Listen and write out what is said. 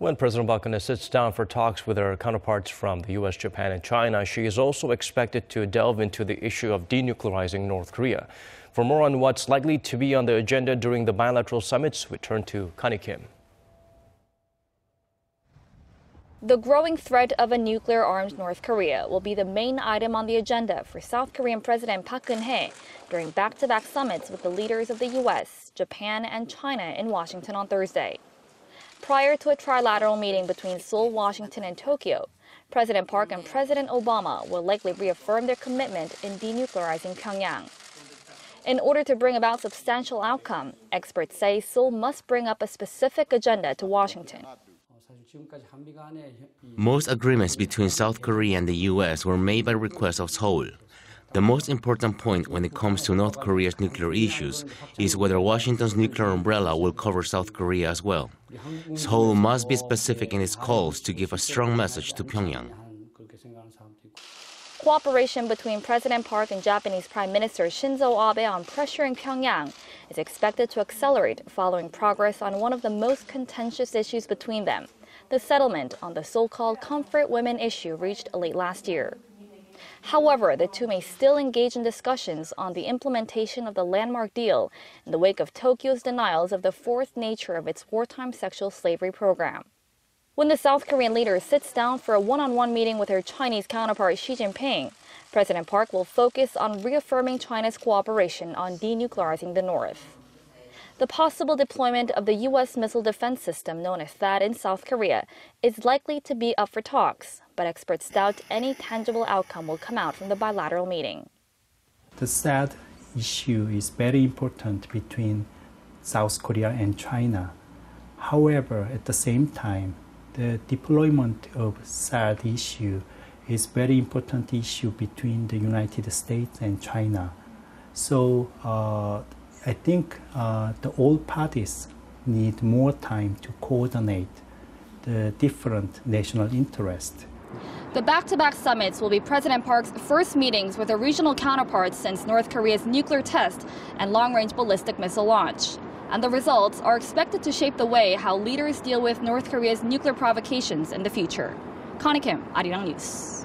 When President Park Geun sits down for talks with her counterparts from the U.S., Japan, and China, she is also expected to delve into the issue of denuclearizing North Korea. For more on what's likely to be on the agenda during the bilateral summits, we turn to Connie Kim. The growing threat of a nuclear-armed North Korea will be the main item on the agenda for South Korean President Park Geun during back-to-back summits with the leaders of the U.S., Japan, and China in Washington on Thursday. Prior to a trilateral meeting between Seoul, Washington, and Tokyo, President Park and President Obama will likely reaffirm their commitment in denuclearizing Pyongyang. In order to bring about substantial outcome, experts say Seoul must bring up a specific agenda to Washington. Most agreements between South Korea and the U.S. were made by request of Seoul. The most important point when it comes to North Korea's nuclear issues is whether Washington's nuclear umbrella will cover South Korea as well. Seoul must be specific in its calls to give a strong message to Pyongyang. Cooperation between President Park and Japanese Prime Minister Shinzo Abe on pressuring Pyongyang is expected to accelerate following progress on one of the most contentious issues between them, the settlement on the so-called comfort women issue reached late last year. However, the two may still engage in discussions on the implementation of the landmark deal in the wake of Tokyo's denials of the fourth nature of its wartime sexual slavery program. When the South Korean leader sits down for a one-on-one meeting with her Chinese counterpart Xi Jinping, President Park will focus on reaffirming China's cooperation on denuclearizing the North. The possible deployment of the U.S. missile defense system known as THAAD in South Korea is likely to be up for talks, but experts doubt any tangible outcome will come out from the bilateral meeting. The THAAD issue is very important between South Korea and China. However, at the same time, the deployment of THAAD issue is very important issue between the United States and China. So I think all parties need more time to coordinate the different national interests. The back-to-back summits will be President Park's first meetings with her regional counterparts since North Korea's nuclear test and long-range ballistic missile launch. And the results are expected to shape the way how leaders deal with North Korea's nuclear provocations in the future. Connie Kim, Arirang News.